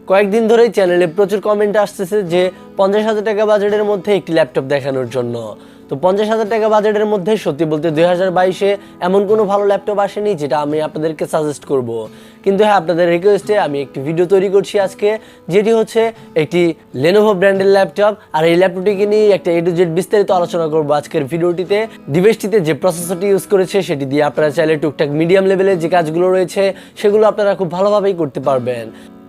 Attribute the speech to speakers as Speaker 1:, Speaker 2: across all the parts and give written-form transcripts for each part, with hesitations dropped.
Speaker 1: কয়েকদিন ধরেই চ্যানেলে প্রচুর কমেন্ট আসতেছে যে 50,000 টাকা বাজেটের মধ্যে একটি ল্যাপটপ দেখানোর জন্য। তো 50,000 টাকা বাজেটের মধ্যে সত্যি বলতে 2022-এ এমন কোনো ভালো ল্যাপটপ আসেনি যেটা আমি আপনাদেরকে সাজেস্ট করব। কিন্তু হ্যাঁ, আপনাদের রিকোয়েস্টে আমি একটি ভিডিও তৈরি করছি আজকে, যেটি হচ্ছে একটি Lenovo ব্র্যান্ডের ল্যাপটপ। আর এই ল্যাপটপটিকে নিয়ে একটা A to Z বিস্তারিত আলোচনা করবো আজকের ভিডিওটিতে। ডিভাইসটিতে যে প্রসেসরটি ইউজ করেছে সেটি দিয়ে আপনারা চাইলে টুকটাক মিডিয়াম লেভেলের যে কাজগুলো রয়েছে সেগুলো আপনারা খুব ভালোভাবেই করতে পারবেন।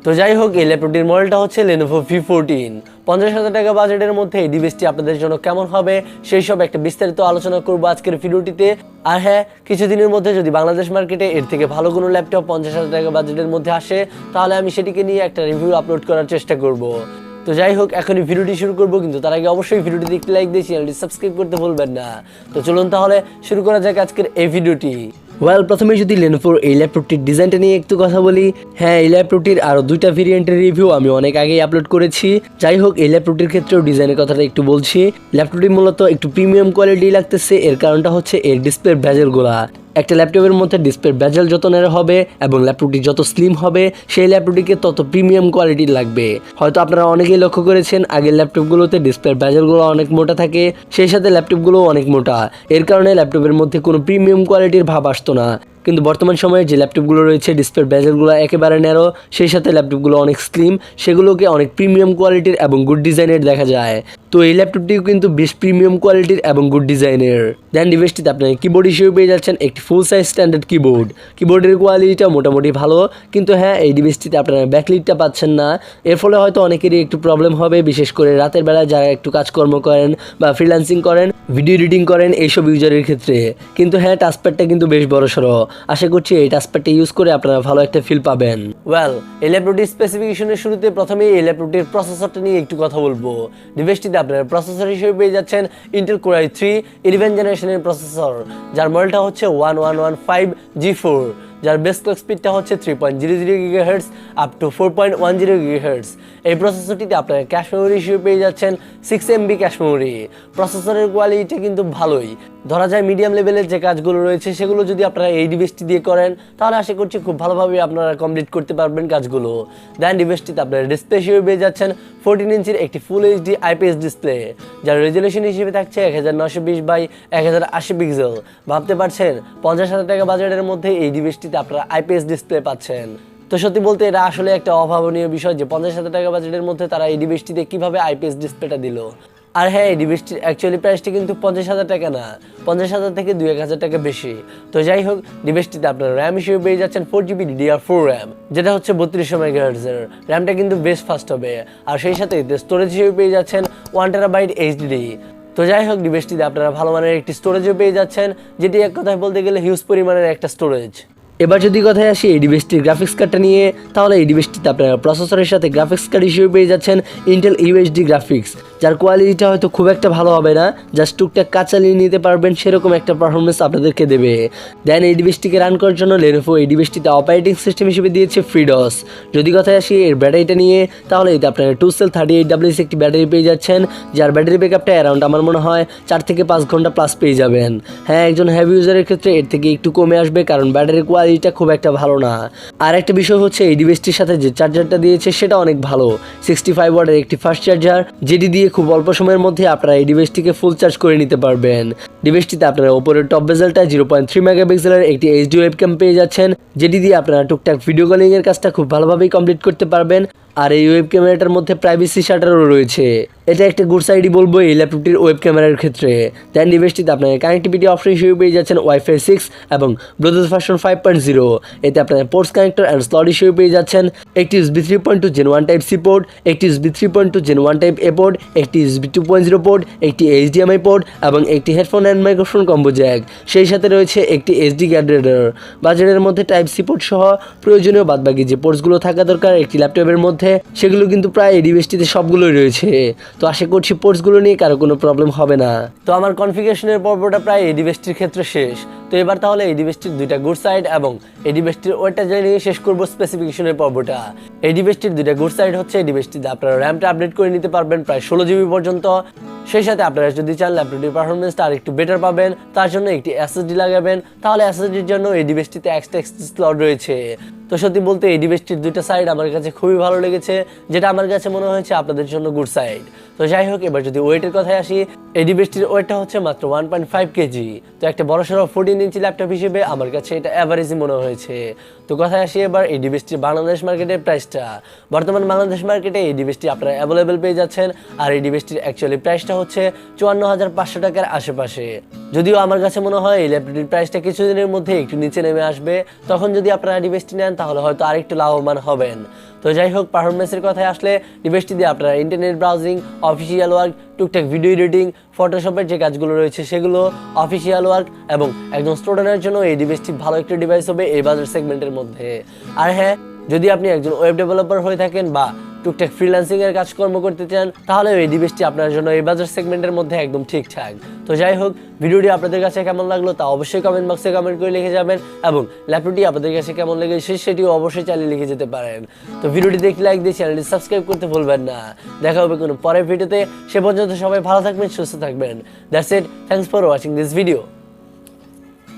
Speaker 1: তো যাই হোক, এই ল্যাপটপটির মডেলটা হচ্ছে Lenovo V14। 50,000 টাকা বাজেটের মধ্যে এই ডিভাইসটি আপনাদের জন্য কেমন হবে সেই সব একটা বিস্তারিত আলোচনা করবো আজকের ভিডিওটিতে। আর হ্যাঁ, কিছুদিনের মধ্যে যদি বাংলাদেশ মার্কেটে এর থেকে ভালো কোনো ল্যাপটপ 50,000 টাকা বাজেটের মধ্যে আসে, তাহলে আমি সেটিকে নিয়ে একটা রিভিউ আপলোড করার চেষ্টা করব। তো যাই হোক, এখনই ভিডিওটি শুরু করবো, কিন্তু তার আগে অবশ্যই ভিডিওটিতে একটি লাইক দিয়ে চ্যানেলটি সাবস্ক্রাইব করতে ভুলবেন না। তো চলুন তাহলে শুরু করা যাক আজকের এই ভিডিওটি। প্রথমে যদি লেনোভোর এই ল্যাপটপটির ডিজাইনটা নিয়ে একটু কথা বলি। হ্যাঁ, এই ল্যাপটপটির আরও 2টা ভেরিয়েন্টের রিভিউ আমি অনেক আগেই আপলোড করেছি। যাই হোক, এই ল্যাপটপটির ক্ষেত্রেও ডিজাইনের কথাটা একটু বলছি। ল্যাপটপটি মূলত একটু প্রিমিয়াম কোয়ালিটি লাগতেছে। এর কারণটা হচ্ছে এর ডিসপ্লের বেজেলগুলা। একটা ল্যাপটপের মধ্যে ডিসপ্লের বেজেল যত ন্যারো হবে এবং ল্যাপটপটি যত স্লিম হবে, সেই ল্যাপটপটিকে তত প্রিমিয়াম কোয়ালিটির লাগবে। হয়তো আপনারা অনেকেই লক্ষ্য করেছেন আগের ল্যাপটপগুলোতে ডিসপ্লের বেজেলগুলো অনেক মোটা থাকে, সেই সাথে ল্যাপটপগুলো অনেক মোটা। এর কারণে ল্যাপটপের মধ্যে কোনো প্রিমিয়াম কোয়ালিটির ভাব আসতো না। কিন্তু বর্তমান সময়ে যে ল্যাপটপগুলো রয়েছে ডিসপ্লের বেজেলগুলো একেবারে ন্যারো, সেই সাথে ল্যাপটপগুলো অনেক স্লিম, সেগুলোকে অনেক প্রিমিয়াম কোয়ালিটির এবং গুড ডিজাইনের দেখা যায়। তো এই ল্যাপটপটিও কিন্তু বেশ প্রিমিয়াম কোয়ালিটির এবং গুড ডিজাইনের। দেন ডিভাইসটিতে আপনার কিবোর্ড হিসেবে পেয়ে যাচ্ছেন একটি ফুল সাইজ স্ট্যান্ডার্ড কিবোর্ড। কিবোর্ডের কোয়ালিটিটা মোটামুটি ভালো, কিন্তু হ্যাঁ, এই ডিভাইসটিতে আপনারা ব্যাকলিটটা পাচ্ছেন না। এর ফলে হয়তো অনেকেরই একটু প্রবলেম হবে, বিশেষ করে রাতের বেলায় যারা একটু কাজকর্ম করেন বা ফ্রিল্যান্সিং করেন, ভিডিও এডিটিং করেন, এইসব ইউজারের ক্ষেত্রে। কিন্তু হ্যাঁ, টাচপ্যাডটা কিন্তু বেশ বড়সড়। আশা করছি এই টাচপ্যাডটা ইউজ করে আপনারা ভালো একটা ফিল পাবেন। এই ল্যাপটপটির স্পেসিফিকেশনের শুরুতে প্রথমেই এই ল্যাপটপটির প্রসেসরটা নিয়ে একটু কথা বলবো। ডিভাইসটিতে আপনারা প্রসেসর হিসেবে পেয়ে যাচ্ছেন ইন্টেল কোর i3 11 জেনারেশনের প্রসেসর, যার মডেলটা হচ্ছে 1115 G4, যার বেস ক্লক স্পিডটা হচ্ছে 3.00 GHz আপ টু 4.10 GHz। এই প্রসেসরটিতে আপনারা ক্যাশ মেমোরি হিসেবে পেয়ে যাচ্ছেন 6 MB ক্যাশ মেমোরি। প্রসেসরের কোয়ালিটি কিন্তু ভালোই, ধরা যায় মিডিয়াম লেভেলের যে কাজগুলো রয়েছে সেগুলো যদি আপনারা এই ডিভাইসটি দিয়ে করেন, তাহলে আশা করছি খুব ভালোভাবে আপনারা কমপ্লিট করতে পারবেন কাজগুলো। দেন ডিভাইসটিতে আপনারা ডিসপ্লে হিসেবে পেয়ে যাচ্ছেন 14 ইঞ্চির একটি ফুল এইচডি IPS ডিসপ্লে, যার রেজলিউশন হিসেবে থাকছে 1920x1080 পিক্সেল। ভাবতে পারছেন 50,000 টাকা বাজেটের মধ্যে এই ডিভাইসটিতে আপনারা IPS ডিসপ্লে পাচ্ছেন। তো সত্যি বলতে এটা আসলে একটা অভাবনীয় বিষয় যে 50,000 টাকা বাজেটের মধ্যে তারা এই ডিভাইসটিতে কিভাবে IPS ডিসপ্লেটা দিল। আর হ্যাঁ, এই ডিভাইসটির অ্যাকচুয়ালি প্রাইসটি কিন্তু 50,000 টাকা না, 50,000 থেকে 2-1,000 টাকা বেশি। তো যাই হোক, ডিভাইসটিতে আপনারা র্যাম হিসেবে পেয়ে যাচ্ছেন 4GB DDR4 র্যাম, যেটা হচ্ছে 3200 MHz-এর র্যামটা কিন্তু বেশ ফাস্ট হবে। আর সেই সাথে স্টোরেজ হিসেবে পেয়ে যাচ্ছেন 1TB HDD। তো যাই হোক, ডিভাইসটিতে আপনারা ভালো মানের একটি স্টোরেজও পেয়ে যাচ্ছেন, যেটি এক কথায় বলতে গেলে হিউজ পরিমাণের একটা স্টোরেজ। এবার যদি কথায় আসি এই ডিভাইসটির গ্রাফিক্স কার্ডটা নিয়ে, তাহলে এই ডিভাইসটিতে আপনারা প্রসেসরের সাথে গ্রাফিক্স কার্ড হিসেবে পেয়ে যাচ্ছেন ইন্টেল UHD গ্রাফিক্স, যার কোয়ালিটিটা হয়তো খুব একটা ভালো হবে না, জাস্ট টুকটাক কাজ চালিয়ে নিতে পারবেন সেরকম একটা পারফরমেন্স আপনাদেরকে দেবে। দেন এই ডিভাইসটিকে রান করার জন্য Lenovo এই ডিভাইসটিতে অপারেটিং সিস্টেম হিসেবে দিয়েছে ফ্রিডস। যদি কথায় আসি এর ব্যাটারিটা নিয়ে, তাহলে এতে আপনারা 2 সেল 38AH একটি ব্যাটারি পেয়ে যাচ্ছেন, যার ব্যাটারি ব্যাকআপটা অ্যারাউন্ড আমার মনে হয় 4 থেকে 5 ঘন্টা প্লাস পেয়ে যাবেন। হ্যাঁ, একজন হেভি ইউজারের ক্ষেত্রে এর থেকে একটু কমে আসবে, কারণ ব্যাটারির কোয়ালিটিটা খুব একটা ভালো না। আর একটা বিষয় হচ্ছে এই ডিভাইসটির সাথে যে চার্জারটা দিয়েছে সেটা অনেক ভালো, 65 ওয়াটের একটি ফাস্ট চার্জার, যেটি দিয়ে খুব অল্প সময়ের মধ্যে আপনারা এই ডিভাইসটিকে ফুল চার্জ করে নিতে পারবেন। ডিভাইসটিতে আপনারা উপরের টপ বেজেলটা 0.3 মেগাপিক্সেলের একটি HD ওয়েবক্যাম পেয়ে যাচ্ছেন, যেটি দিয়ে আপনারা টুকটাক ভিডিও কলিং এর কাজটা খুব ভালোভাবেই কমপ্লিট করতে পারবেন। আর এই ওয়েব ক্যামেরাটার মধ্যে প্রাইভেসি শাটারও রয়েছে, এটা একটা গুড সাইডই বলবো এই ল্যাপটপটির ওয়েব ক্যামেরার ক্ষেত্রে। দেন ডিভাইসটিতে আপনারা কানেক্টিভিটি অপশন হিসেবে পেয়ে যাচ্ছেন Wi-Fi 6 এবং ব্লুটুথ ভার্সন 5.0। এতে আপনারা পোর্টস কানেক্টর অ্যান্ড স্লট হিসেবে পেয়ে যাচ্ছেন একটি USB 3.2 Gen 1 type C port, একটি USB 3.2 Gen 1 type A port, একটি USB 2.0 পোর্ট, একটি HDMI পোর্ট এবং একটি headphone and microphone combo jack. সেই সাথে রয়েছে একটি SD কার্ড রিডার। বাজারের মধ্যে টাইপ সি পোর্ট সহ প্রয়োজনীয় বাদবাকি যে পোর্টসগুলো থাকা দরকার একটি ল্যাপটপের মধ্যে, সেগুলো কিন্তু প্রায় এই ডিভাইসটিতে সবগুলোই রয়েছে। তো আশা করছি পোর্টসগুলো নিয়ে কারো কোনো প্রবলেম হবে না। তো আমার কনফিগারেশনের পর্বটা প্রায় এই ডিভাইসটির ক্ষেত্রে শেষ। তো এবার তাহলে এই ডিভাইসটির 2টা গুড সাইড এবং এই ডিভাইসটির ওয়েটটা জানিয়ে শেষ করবো স্পেসিফিকেশনের পর্বটা। এই ডিভাইসটির 2টা গুড সাইড হচ্ছে এই ডিভাইসটিতে আপনারা র্যামটা আপডেট করে নিতে পারবেন প্রায় 16 GB পর্যন্ত। সেই সাথে আপনারা যদি চান ল্যাপটপটির পারফরমেন্সটা আর একটু বেটার পাবেন, তার জন্য একটি এসএসডি লাগাবেন, তাহলে এসএসডির জন্য এই ডিভাইসটিতে এক্সট্রা স্লট রয়েছে। তো সত্যি বলতে এই ডিভাইসটির দুইটা সাইড আমার কাছে খুবই ভালো লেগেছে, যেটা আমার কাছে মনে হয়েছে আপনাদের জন্য গুড সাইড। তো যাই হোক, এবার যদি ওয়েটের কথায় আসি, এই ডিভাইসটির ওয়েটটা হচ্ছে মাত্র 1.5 কেজি। তো একটা বড়সড় 14 ইঞ্চি ল্যাপটপ হিসেবে আমার কাছে এটা অ্যাভারেজই মনে হয়েছে। তো কথায় আসি এবার এই ডিভাইসটির বাংলাদেশ মার্কেটের প্রাইসটা। বর্তমান বাংলাদেশ মার্কেটে এই ডিভাইসটি আপনারা অ্যাভেলেবেল পেয়ে যাচ্ছেন, আর এই ডিভাইসটির অ্যাকচুয়ালি প্রাইসটা হচ্ছে 54,500 টাকার আশেপাশে। যদিও আমার কাছে মনে হয় এই ল্যাপটপটির প্রাইসটা কিছুদিনের মধ্যে একটু নিচে নেমে আসবে, তখন যদি আপনারা ডিভাইসটি নেন তাহলে হয়তো আরেকটু লাভবান হবেন। তো যাই হোক, পারফরমেন্সের কথায় আসলে ডিভাইসটি দিয়ে আপনারা ইন্টারনেট ব্রাউজিং, অফিসিয়াল ওয়ার্ক, টুকটাক ভিডিও এডিটিং, ফটোশপের যে কাজগুলো রয়েছে সেগুলো, অফিসিয়াল ওয়ার্ক এবং একদম স্টুডেন্টের জন্য এই ডিভাইসটি ভালো একটা ডিভাইস হবে এই বাজার সেগমেন্টের মধ্যে। আর হ্যাঁ, যদি আপনি একজন ওয়েব ডেভেলপার হয়ে থাকেন বা টুকটাক ফ্রিল্যান্সিং এর কাজকর্ম করতে চান, তাহলে এই ডিভাইসটি আপনার জন্য এই বাজার সেগমেন্টের মধ্যে একদম ঠিকঠাক। তো যাই হোক, ভিডিওটি আপনাদের কাছে কেমন লাগলো তা অবশ্যই কমেন্ট বক্সে কমেন্ট করে লিখে যাবেন, এবং ল্যাপটপটি আপনাদের কাছে কেমন লেগেছে সেটিও অবশ্যই চালিয়ে লিখে যেতে পারেন। তো ভিডিওটি দেখে লাইক দিয়ে চ্যানেলটি সাবস্ক্রাইব করতে ভুলবেন না। দেখা হবে কোনো পরের ভিডিওতে, সে পর্যন্ত সবাই ভালো থাকবেন, সুস্থ থাকবেন। That's it, thanks for watching this video.